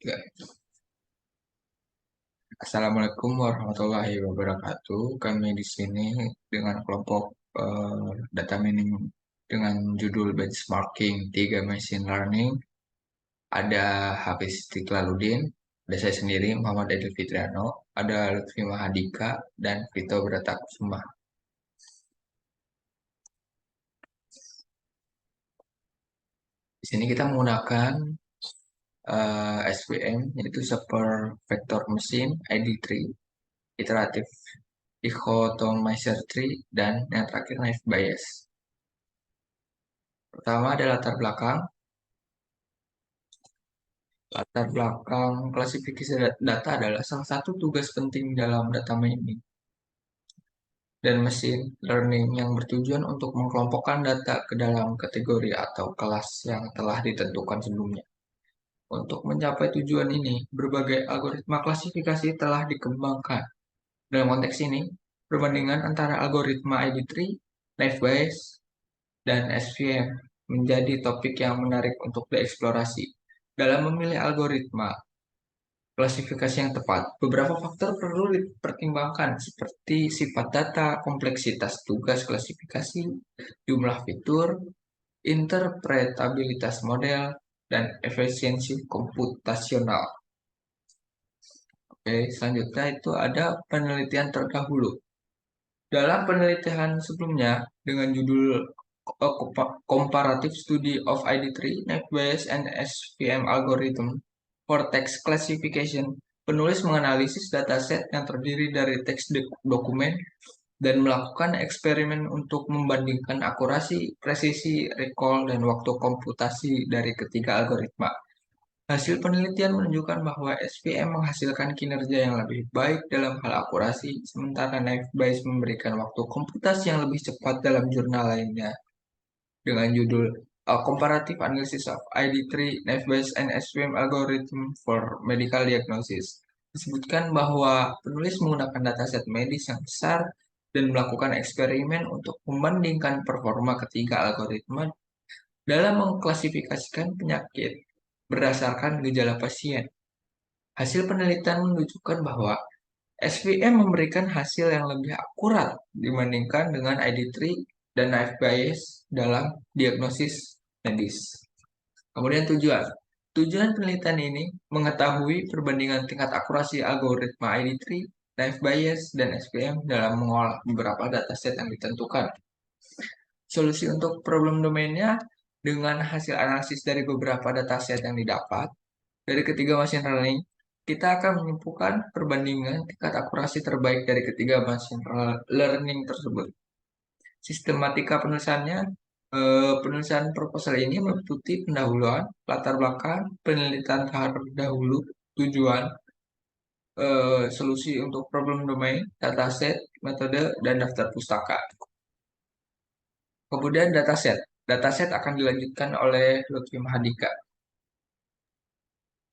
Ya. Assalamualaikum warahmatullahi wabarakatuh. Kami di sini dengan kelompok data mining dengan judul benchmarking 3 machine learning. Ada Hafiz Istiqlaluddin, ada saya sendiri Muhammad Edi Fitriano, ada Lutfi Mahadika dan Vito Bratakusuma. Di sini kita menggunakan SVM, yaitu Super Vector Machine ID3, Iterative Dichotomizer Tree, dan yang terakhir Naive Bayes. Pertama ada latar belakang. Latar belakang klasifikasi data adalah salah satu tugas penting dalam data mining dan machine learning yang bertujuan untuk mengelompokkan data ke dalam kategori atau kelas yang telah ditentukan sebelumnya. Untuk mencapai tujuan ini, berbagai algoritma klasifikasi telah dikembangkan. Dalam konteks ini, perbandingan antara algoritma ID3, Naive Bayes, dan SVM menjadi topik yang menarik untuk dieksplorasi. Dalam memilih algoritma klasifikasi yang tepat, beberapa faktor perlu dipertimbangkan seperti sifat data, kompleksitas tugas klasifikasi, jumlah fitur, interpretabilitas model, dan efisiensi komputasional. Oke, selanjutnya itu ada penelitian terdahulu. Dalam penelitian sebelumnya dengan judul Comparative Study of ID3, Naive Bayes and SVM Algorithm for Text Classification, penulis menganalisis dataset yang terdiri dari teks dokumen dan melakukan eksperimen untuk membandingkan akurasi, presisi, recall, dan waktu komputasi dari ketiga algoritma. Hasil penelitian menunjukkan bahwa SVM menghasilkan kinerja yang lebih baik dalam hal akurasi, sementara Naive Bayes memberikan waktu komputasi yang lebih cepat dalam jurnal lainnya dengan judul Comparative Analysis of ID3, Naive Bayes and SVM Algorithm for Medical Diagnosis. Disebutkan bahwa penulis menggunakan dataset medis yang besar dan melakukan eksperimen untuk membandingkan performa ketiga algoritma dalam mengklasifikasikan penyakit berdasarkan gejala pasien. Hasil penelitian menunjukkan bahwa SVM memberikan hasil yang lebih akurat dibandingkan dengan ID3 dan Naive Bayes dalam diagnosis medis. Kemudian tujuan. Tujuan penelitian ini mengetahui perbandingan tingkat akurasi algoritma ID3, Naive Bayes, dan SVM dalam mengolah beberapa dataset yang ditentukan. Solusi untuk problem domainnya dengan hasil analisis dari beberapa dataset yang didapat dari ketiga machine learning, kita akan menyimpulkan perbandingan tingkat akurasi terbaik dari ketiga machine learning tersebut. Sistematika penulisannya, penulisan proposal ini meliputi pendahuluan, latar belakang, penelitian terdahulu, tujuan, solusi untuk problem domain, dataset, metode, dan daftar pustaka. Kemudian dataset. Dataset akan dilanjutkan oleh Lutfi Mahadika.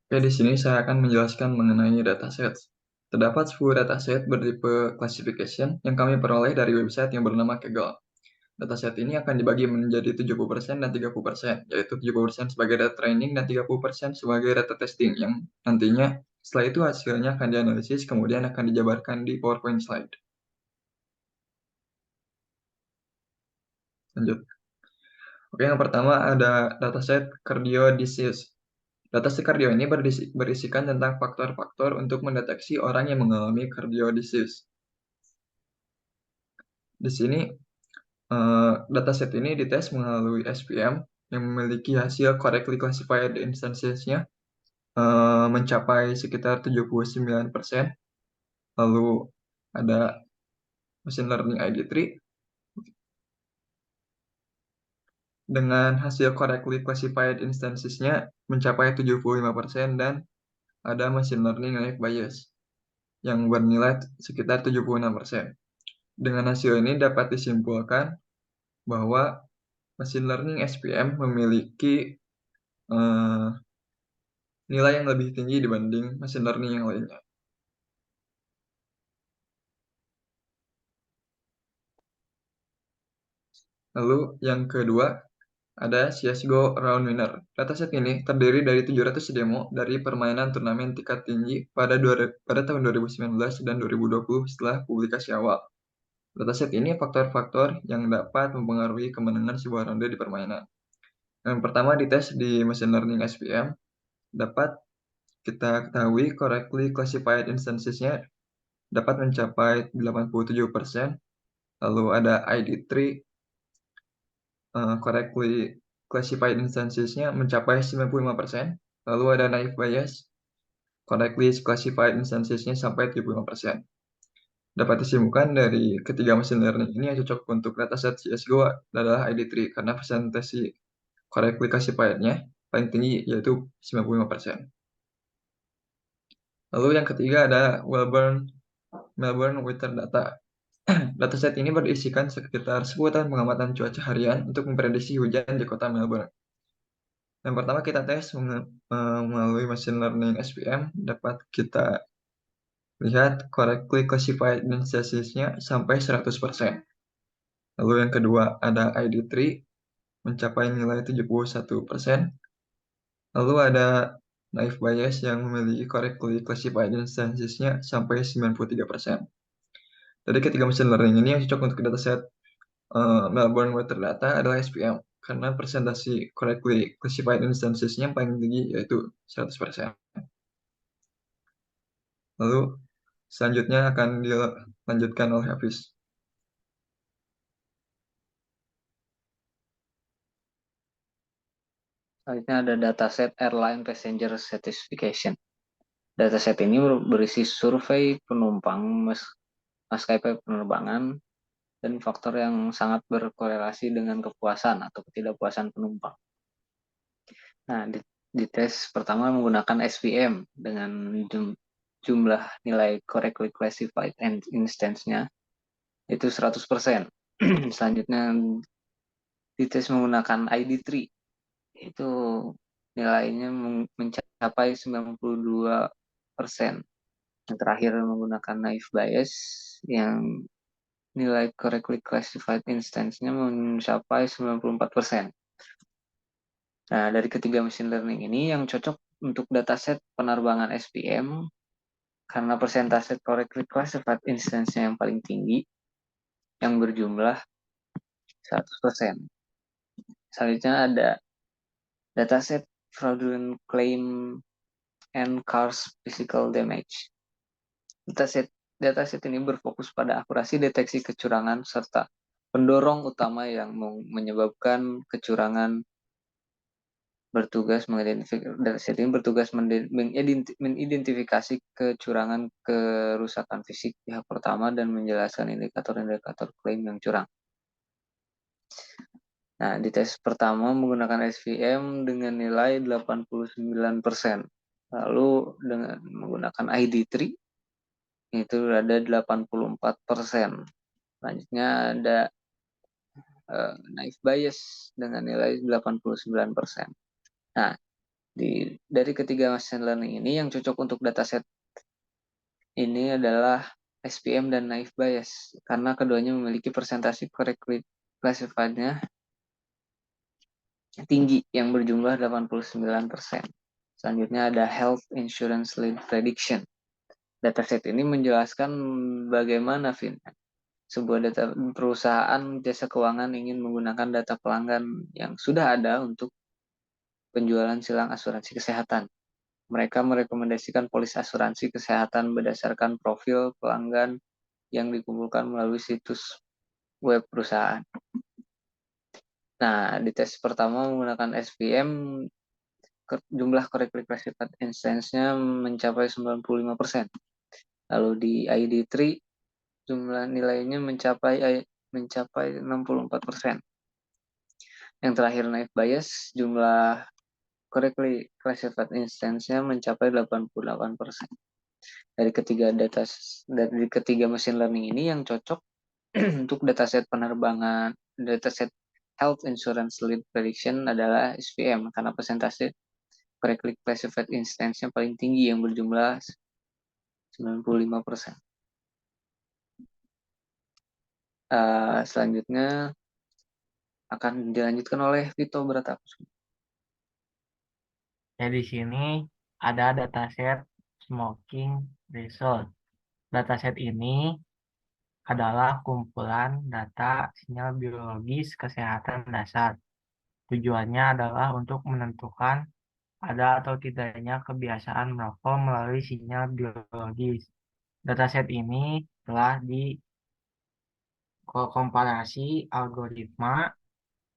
Oke, di sini saya akan menjelaskan mengenai dataset. Terdapat 10 dataset bertipe classification yang kami peroleh dari website yang bernama Kaggle. Dataset ini akan dibagi menjadi 70% dan 30%, yaitu 70% sebagai data training dan 30% sebagai data testing, yang nantinya setelah itu hasilnya akan dianalisis, kemudian akan dijabarkan di PowerPoint slide. Lanjut. Oke, yang pertama ada dataset cardio disease. Dataset cardio ini berisikan tentang faktor-faktor untuk mendeteksi orang yang mengalami cardio disease. Di sini dataset ini dites melalui SVM yang memiliki hasil correctly classified instances-nya mencapai sekitar 79%. Lalu ada machine learning ID3 dengan hasil correctly classified instances-nya mencapai 75%, dan ada machine learning Naive Bayes yang bernilai sekitar 76%. Dengan hasil ini dapat disimpulkan bahwa machine learning SVM memiliki nilai yang lebih tinggi dibanding machine learning yang lainnya. Lalu yang kedua ada CSGO Round Winner. Dataset ini terdiri dari 700 demo dari permainan turnamen tingkat tinggi pada tahun 2019 dan 2020 setelah publikasi awal. Dataset ini faktor-faktor yang dapat mempengaruhi kemenangan sebuah ronde di permainan. Yang pertama dites di machine learning SVM, dapat kita ketahui correctly classified instances-nya dapat mencapai 87%, lalu ada ID3, correctly classified instances-nya mencapai 95%, lalu ada naive bias, correctly classified instances-nya sampai 75%. Dapat disimpulkan dari ketiga machine learning ini yang cocok untuk dataset CSGO adalah ID3 karena presentasi correctly classified-nya paling tinggi yaitu 95%. Lalu yang ketiga ada Melbourne Weather Data. Dataset ini berisikan sekitar 10 tahun pengamatan cuaca harian untuk memprediksi hujan di kota Melbourne. Yang pertama kita tes melalui machine learning SVM, dapat kita lihat correctly classified instances-nya sampai 100%. Lalu yang kedua ada ID3 mencapai nilai 71%. Lalu ada naive bias yang memiliki correctly classified instances-nya sampai 93%. Dari ketiga machine learning ini yang cocok untuk dataset Melbourne Weather Data adalah SPM karena presentasi correctly classified instances-nya paling tinggi yaitu 100%. Lalu selanjutnya akan dilanjutkan oleh Hafiz. Selanjutnya ada dataset Airline Passenger Certification. Dataset ini berisi survei penumpang maskapai penerbangan dan faktor yang sangat berkorelasi dengan kepuasan atau ketidakpuasan penumpang. Nah, di tes pertama menggunakan SVM dengan jumlah nilai correctly classified instance-nya itu 100%. Selanjutnya di tes menggunakan ID3 itu nilainya mencapai 92%. Yang terakhir menggunakan naive bias yang nilai correctly classified instance-nya mencapai 94%. Nah, dari ketiga machine learning ini yang cocok untuk dataset penerbangan SPM karena persentase correctly classified instance-nya yang paling tinggi yang berjumlah 100%. Selanjutnya ada dataset fraudulent claim and cars physical damage. Dataset ini berfokus pada akurasi deteksi kecurangan serta pendorong utama yang menyebabkan kecurangan dataset ini bertugas mengidentifikasi kecurangan kerusakan fisik pihak pertama dan menjelaskan indikator-indikator klaim yang curang. Nah, di tes pertama menggunakan SVM dengan nilai 89%. Lalu dengan menggunakan ID3 itu ada 84%. Selanjutnya ada naive bias dengan nilai 89%. Nah, dari ketiga machine learning ini yang cocok untuk dataset ini adalah SPM dan naive bias karena keduanya memiliki persentase correctly classified-nya tinggi yang berjumlah 89%. Selanjutnya ada health insurance lead prediction. Dataset ini menjelaskan bagaimana sebuah perusahaan jasa keuangan ingin menggunakan data pelanggan yang sudah ada untuk penjualan silang asuransi kesehatan. Mereka merekomendasikan polis asuransi kesehatan berdasarkan profil pelanggan yang dikumpulkan melalui situs web perusahaan. Nah, di tes pertama menggunakan SVM, jumlah correctly classified instance-nya mencapai 95%. Lalu di ID3, jumlah nilainya mencapai 64%. Yang terakhir naive bias, jumlah correctly classified instance-nya mencapai 88%. Dari ketiga machine learning ini yang cocok untuk dataset penerbangan, dataset health insurance lead prediction adalah SVM karena persentase correctly classified instance-nya paling tinggi yang berjumlah 95%. Selanjutnya akan dilanjutkan oleh Vito Bratakusuma. Ya, di sini ada dataset smoking result. Dataset ini adalah kumpulan data sinyal biologis kesehatan dasar. Tujuannya adalah untuk menentukan ada atau tidaknya kebiasaan merokok melalui sinyal biologis. Dataset ini telah dikomparasi algoritma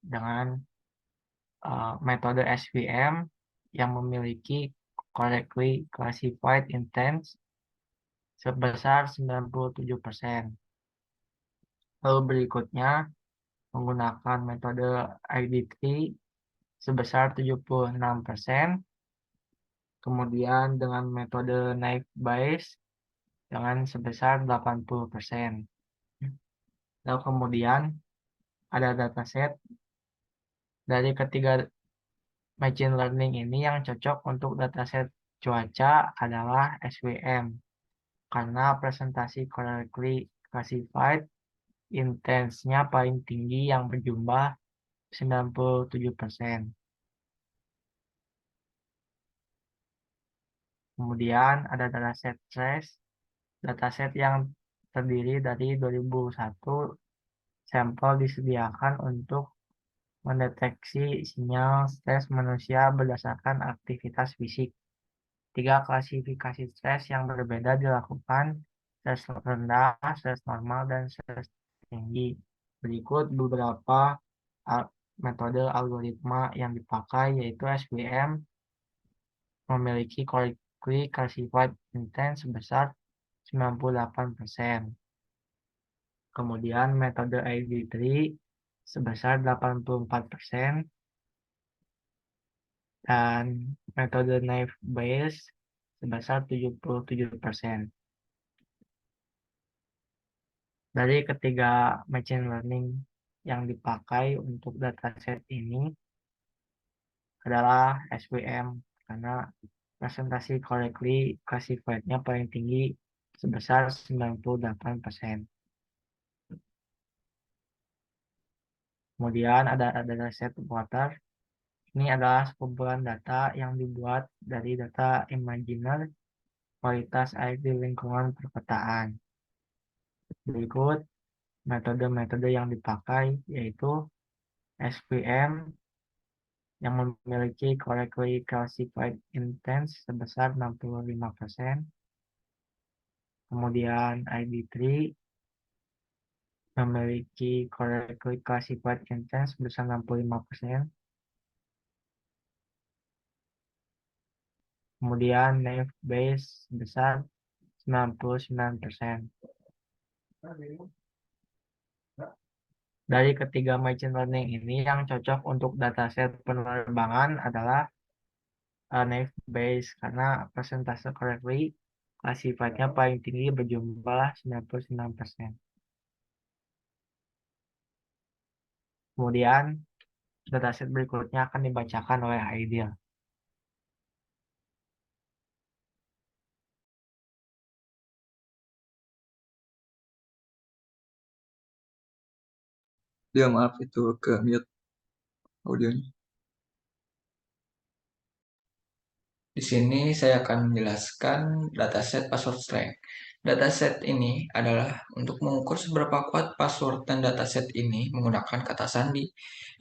dengan metode SVM yang memiliki correctly classified intents sebesar 97%. Lalu berikutnya menggunakan metode ID3 sebesar 76%, kemudian dengan metode naive Bayes dengan sebesar 80%. Lalu kemudian ada dataset dari ketiga machine learning ini yang cocok untuk dataset cuaca adalah SVM karena presentasi correctly classified intensnya paling tinggi yang berjumlah 97%. Kemudian ada dataset stress, dataset yang terdiri dari 2001 sampel disediakan untuk mendeteksi sinyal stres manusia berdasarkan aktivitas fisik. 3 klasifikasi stres yang berbeda dilakukan, stres rendah, stres normal, dan stres tinggi. Berikut beberapa metode algoritma yang dipakai, yaitu SVM memiliki correctly classified intent sebesar 98%. Kemudian metode ID3 sebesar 84%. Dan metode naive Bayes sebesar 77%. Dari ketiga machine learning yang dipakai untuk dataset ini adalah SVM karena presentasi correctly classified-nya paling tinggi sebesar 98%. Kemudian ada dataset water. Ini adalah sekumpulan data yang dibuat dari data imaginer kualitas air di lingkungan perkotaan. Berikut metode-metode yang dipakai, yaitu SVM yang memiliki correctly classified intents sebesar 65%. Kemudian ID3 memiliki correctly classified intents sebesar 65%. Kemudian naive Bayes sebesar 99%. Dari ketiga machine learning ini yang cocok untuk dataset penerbangan adalah naive Bayes karena persentase correctly classified-nya paling tinggi berjumlah 99%. Kemudian dataset berikutnya akan dibacakan oleh Aidil. Dia maaf itu ke mute audionya. Di sini saya akan menjelaskan dataset password strength. Dataset ini adalah untuk mengukur seberapa kuat password, dan dataset ini menggunakan kata sandi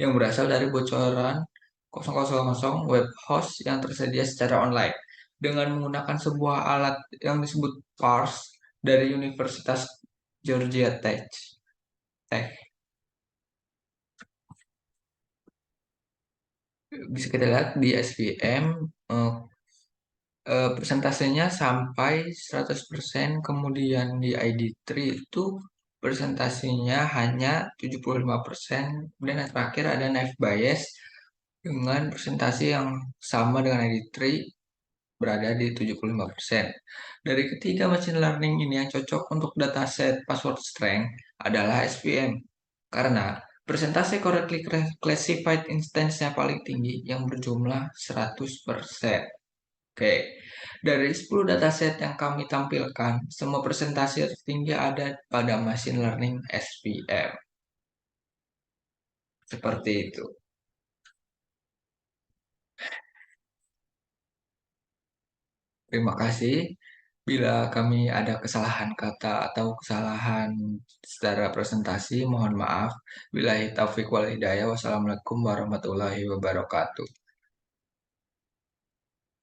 yang berasal dari bocoran 000 web host yang tersedia secara online dengan menggunakan sebuah alat yang disebut parse dari Universitas Georgia Tech. Bisa kita lihat di SVM persentasenya sampai 100%, kemudian di ID3 itu presentasinya hanya 75%, dan yang terakhir ada naive Bayes dengan presentasi yang sama dengan ID3 berada di 75%. Dari ketiga machine learning ini yang cocok untuk dataset password strength adalah SVM karena presentasi correctly classified instance-nya paling tinggi yang berjumlah 100%. Oke, dari 10 dataset yang kami tampilkan, semua presentasi tertinggi ada pada machine learning SVM. Seperti itu. Terima kasih. Bila kami ada kesalahan kata atau kesalahan secara presentasi, mohon maaf. Billahi taufiq wal hidayah. Wassalamualaikum warahmatullahi wabarakatuh.